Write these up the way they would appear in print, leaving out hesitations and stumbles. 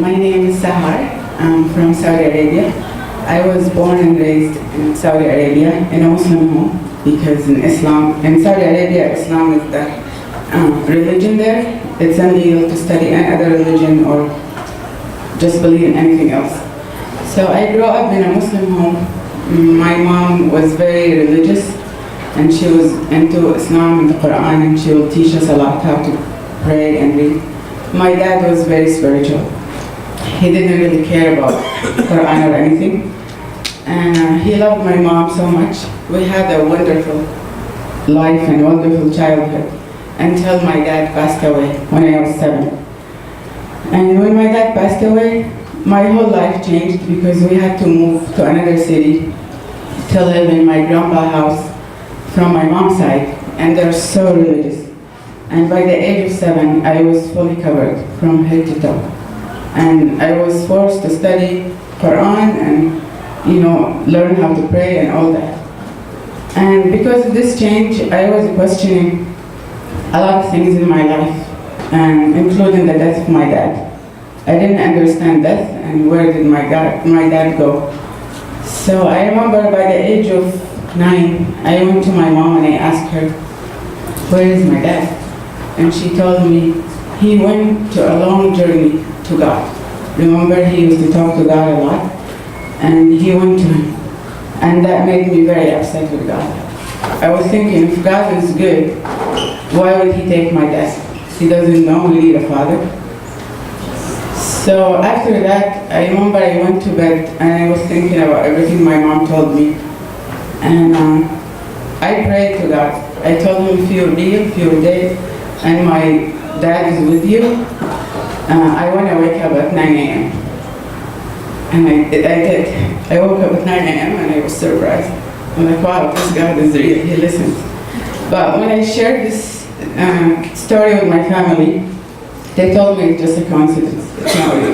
My name is Samir. I'm from Saudi Arabia. I was born and raised in Saudi Arabia in a Muslim home because in Saudi Arabia, Islam is the religion there. It's illegal to study any other religion or just believe in anything else. So I grew up in a Muslim home. My mom was very religious and she was into Islam and the Quran, and she will teach us a lot how to pray and read. My dad was very spiritual. He didn't really care about Quran or anything. And he loved my mom so much. We had a wonderful life and wonderful childhood until my dad passed away when I was 7. And when my dad passed away, my whole life changed because we had to move to another city to live in my grandpa's house from my mom's side, and they're so religious. And by the age of 7, I was fully covered from head to toe. And I was forced to study Quran and, learn how to pray and all that. And because of this change, I was questioning a lot of things in my life, and including the death of my dad. I didn't understand death and where did my dad go. So I remember by the age of 9, I went to my mom and I asked her, where is my dad? And she told me he went to a long journey to God. Remember, he used to talk to God a lot, and he went to him. And that made me very upset with God. I was thinking, if God is good, why would he take my dad? He doesn't know we need a father. So after that, I remember I went to bed and I was thinking about everything my mom told me. And I prayed to God. I told him, if you're real, if you're dead, and my dad is with you, I want to wake up at 9 a.m. And I did. I woke up at 9 a.m. and I was surprised. I'm like, wow, this God is real, he listens. But when I shared this story with my family, they told me it's just a coincidence, it's not real.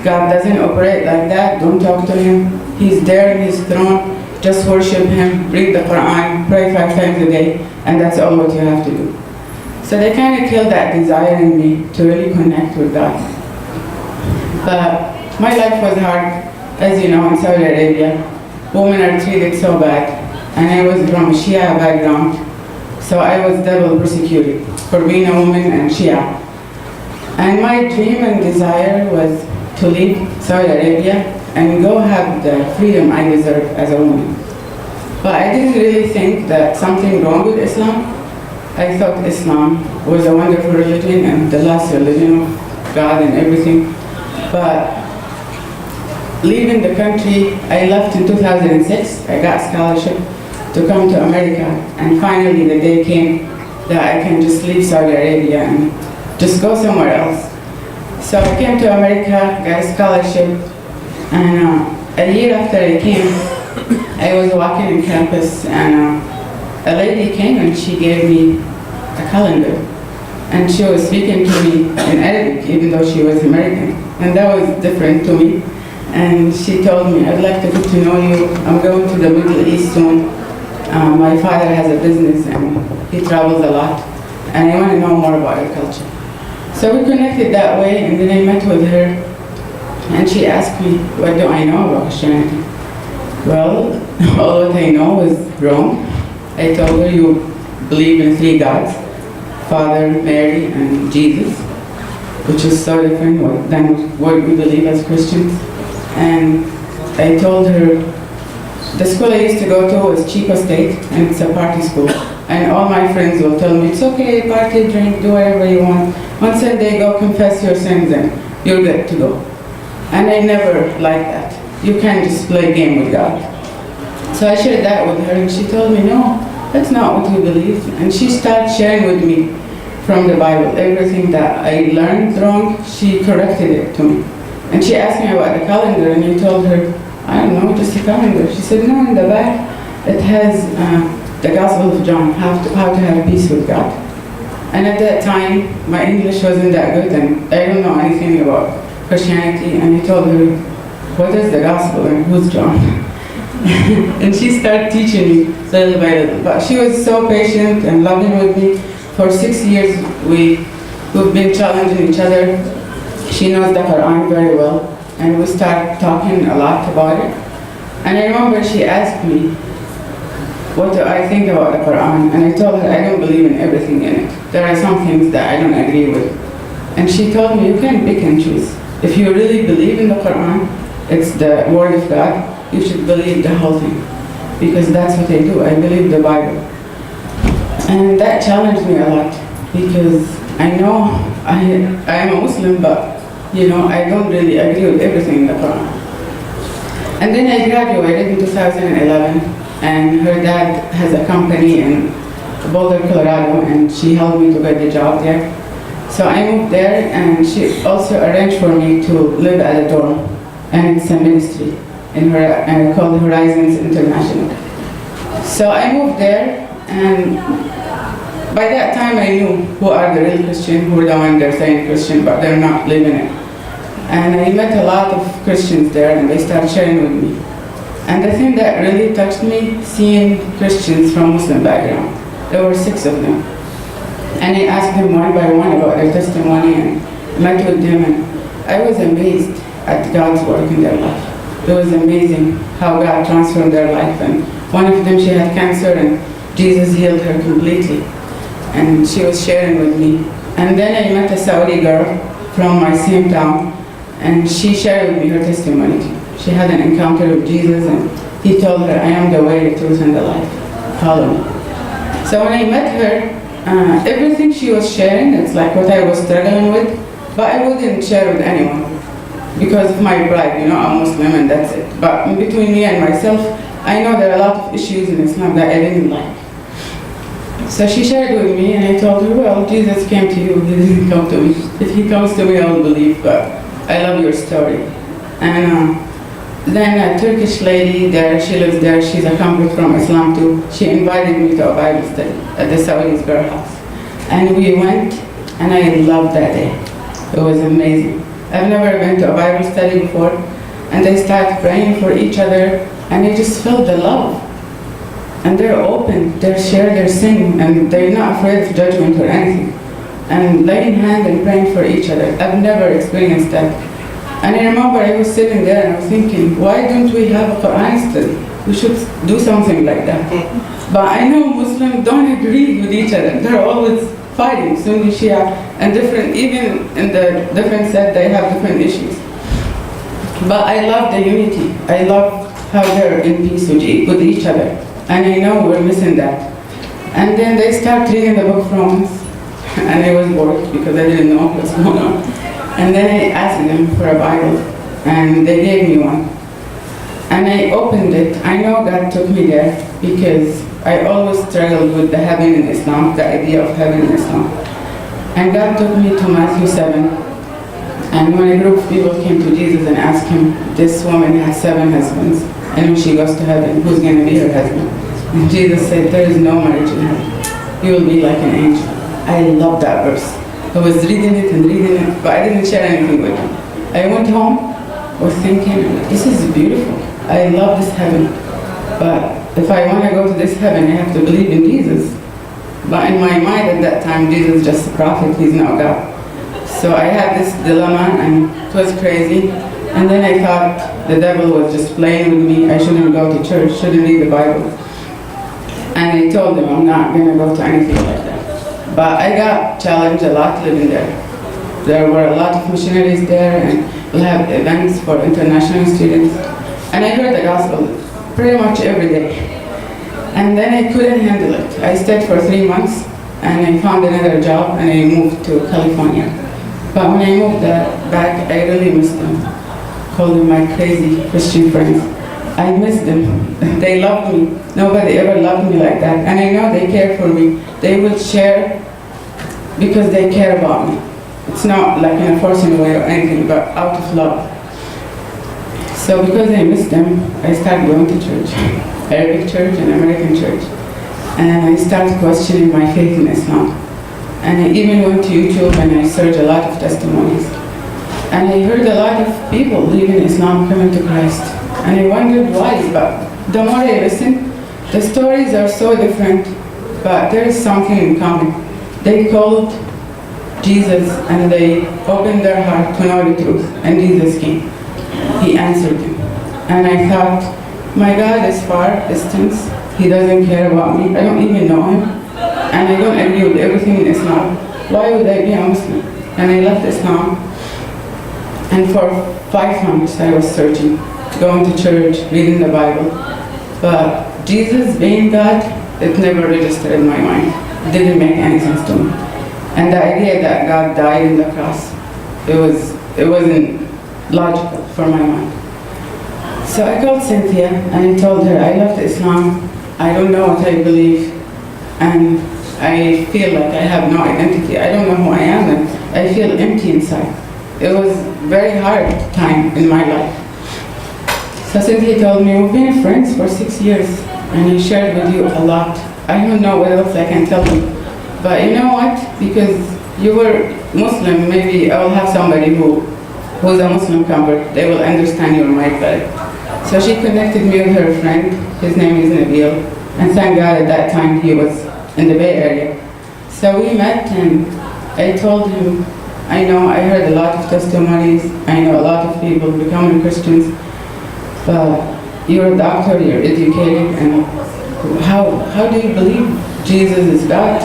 God doesn't operate like that, don't talk to him. He's there in his throne, just worship him, read the Quran, pray 5 times a day, and that's all what you have to do. So they kind of killed that desire in me to really connect with God. But my life was hard. As you know, in Saudi Arabia, women are treated so bad. And I was from a Shia background, so I was double persecuted for being a woman and Shia. And my dream and desire was to leave Saudi Arabia and go have the freedom I deserve as a woman. But I didn't really think that something wrong with Islam. I thought Islam was a wonderful religion and the last religion of God and everything. But leaving the country, I left in 2006. I got a scholarship to come to America, and finally the day came that I can just leave Saudi Arabia and just go somewhere else. So I came to America, got a scholarship, and a year after I came, I was walking in campus, and a lady came and she gave me a calendar. And she was speaking to me in Arabic, even though she was American. And that was different to me. And she told me, I'd like to get to know you. I'm going to the Middle East soon. My father has a business and he travels a lot. And I want to know more about your culture. So we connected that way, and then I met with her. And she asked me, what do I know about Christianity? Well, all what I know is wrong. I told her, you believe in 3 gods, Father, Mary, and Jesus, which is so different than what we believe as Christians. And I told her, the school I used to go to was Chico State, and it's a party school. And all my friends will tell me, it's okay, party, drink, do whatever you want. On Sunday, go confess your sins and you're good to go. And I never liked that. You can't just play a game with God. So I shared that with her, and she told me, no, that's not what we believe. And she started sharing with me from the Bible everything that I learned wrong. She corrected it to me. And she asked me about the calendar, and I told her, I don't know, just a calendar. She said, no, in the back it has the Gospel of John, how to have peace with God. And at that time, my English wasn't that good, and I don't know anything about Christianity. And I told her, what is the Gospel and who's John? And she started teaching me little by little. But she was so patient and loving with me. For 6 years, we we've been challenging each other. She knows the Quran very well, and we start talking a lot about it. And I remember she asked me, what do I think about the Quran? And I told her I don't believe in everything in it. There are some things that I don't agree with. And she told me, you can pick and choose. If you really believe in the Quran, it's the word of God, you should believe the whole thing. Because that's what I do, I believe the Bible. And that challenged me a lot, because I know I am a Muslim, but I don't really agree with everything in the Quran. And then I graduated in 2011, and her dad has a company in Boulder, Colorado, and she helped me to get the job there. So I moved there, and she also arranged for me to live at a dorm, and it's a ministry called Horizons International. So I moved there, and by that time I knew who are the real Christians, who are the ones they're saying Christian, but they're not living it. And I met a lot of Christians there, and they started sharing with me. And the thing that really touched me, seeing Christians from Muslim background, there were 6 of them. And I asked them one by one about their testimony and met with them, and I was amazed at God's work in their life. It was amazing how God transformed their life. And one of them, she had cancer, and Jesus healed her completely. And she was sharing with me. And then I met a Saudi girl from my same town, and she shared with me her testimony. She had an encounter with Jesus, and he told her, I am the way, the truth, and the life. Follow me. So when I met her, everything she was sharing, it's like what I was struggling with, but I wouldn't share with anyone because of my pride, I'm Muslim and that's it. But in between me and myself, I know there are a lot of issues in Islam that I didn't like. So she shared with me, and I told her, well, Jesus came to you, he didn't come to me. If he comes to me, I will believe, but I love your story. And then a Turkish lady there, she lives there, she's a convert from Islam too. She invited me to a Bible study at the Saudi's girl house. And we went, and I loved that day. It was amazing. I've never been to a Bible study before, and they started praying for each other, and I just felt the love. And they're open, they share their sin, and they're not afraid of judgment or anything. And laying hands and praying for each other. I've never experienced that. And I remember I was sitting there and I was thinking, why don't we have a Quran study? We should do something like that. But I know Muslims don't agree with each other. They're always fighting, Sunni, Shia, and different, even in the different set, they have different issues. But I love the unity. I love how they're in peace with each other. And I know we're missing that. And then they start reading the book of Romans, and I was bored because I didn't know what's going on. And then I asked them for a Bible, and they gave me one. And I opened it. I know God took me there because I always struggled with the heaven in Islam, the idea of heaven in Islam. And God took me to Matthew 7. And when a group of people came to Jesus and asked him, this woman has 7 husbands, and when she goes to heaven, who's going to be her husband? And Jesus said, there is no marriage in heaven. You will be like an angel. I love that verse. I was reading it, but I didn't share anything with him. I went home, was thinking, this is beautiful. I love this heaven. But if I want to go to this heaven, I have to believe in Jesus. But in my mind at that time, Jesus is just a prophet, he's not God. So I had this dilemma, and it was crazy. And then I thought the devil was just playing with me. I shouldn't go to church, shouldn't read the Bible. And I told him I'm not going to go to anything like that. But I got challenged a lot living there. There were a lot of missionaries there, and we'll have events for international students. And I heard the gospel pretty much every day. And then I couldn't handle it. I stayed for 3 months, and I found another job, and I moved to California. But when I moved back, I really missed them. Called them my crazy Christian friends. I missed them. They loved me. Nobody ever loved me like that. And I know they care for me. They will share because they care about me. It's not like in a forcing way or anything, but out of love. So because I missed them, I started going to church. Arabic church and American church. And I started questioning my faith in Islam. And I even went to YouTube and I searched a lot of testimonies. And I heard a lot of people leaving Islam coming to Christ. And I wondered why, but the more I listened, the stories are so different, but there is something in common. They called Jesus, and they opened their heart to know the truth, and Jesus came. He answered them. And I thought, my God is far distance. He doesn't care about me. I don't even know him. And I don't agree with everything in Islam. Why would I be a Muslim? And I left Islam. And for 5 months I was searching, going to church, reading the Bible. But Jesus being God, it never registered in my mind. It didn't make any sense to me. And the idea that God died in the cross, it wasn't logical for my mind. So I called Cynthia and I told her I left Islam. I don't know what I believe, and I feel like I have no identity. I don't know who I am, and I feel empty inside. It was a very hard time in my life. So Cynthia told me, we've been friends for 6 years, and I shared with you a lot. I don't know what else I can tell you. But you know what? Because you were Muslim, maybe I will have somebody who's a Muslim convert. They will understand your mind better. So she connected me with her friend. His name is Nabil. And thank God at that time he was in the Bay Area. So we met and I told him, I know I heard a lot of testimonies. I know a lot of people becoming Christians. But you're a doctor, you're educated, and how do you believe Jesus is God?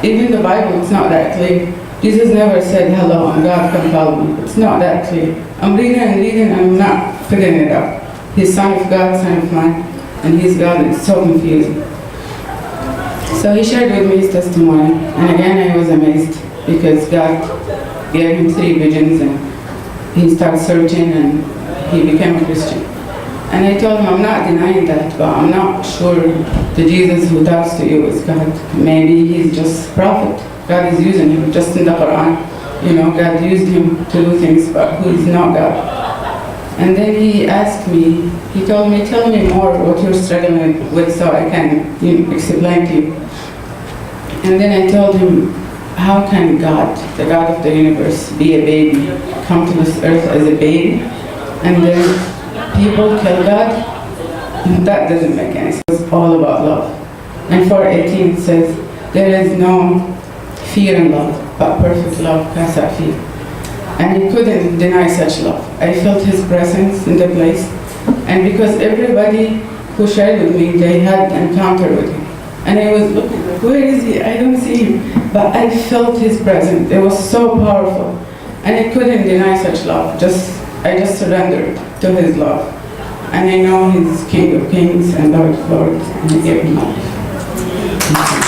Even the Bible, it's not that clear. Jesus never said, hello, I'm God, come follow me. It's not that clear. I'm reading and I'm not figuring it out. He's Son of God, Son of Man, and He's God. It's so confusing. So he shared with me his testimony, and again I was amazed because God gave him 3 visions, and he started searching, and he became a Christian. And I told him, I'm not denying that, but I'm not sure the Jesus who talks to you is God. Maybe he's just a prophet. God is using him, just in the Quran. You know, God used him to do things, but who is not God. And then he asked me, he told me, tell me more what you're struggling with so I can explain to you. And then I told him, how can God, the God of the universe, be a baby, come to this earth as a baby, and then people kill God? That doesn't make any sense. It's all about love. And 4:18 says, there is no fear in love, but perfect love casts out fear. And he couldn't deny such love. I felt his presence in the place. And because everybody who shared with me, they had an encounter with him. And I was looking like, where is he? I don't see him. But I felt his presence. It was so powerful. And I couldn't deny such love. I just surrendered to his love. And I know he's King of Kings and Lord of Lords, and he gave me life.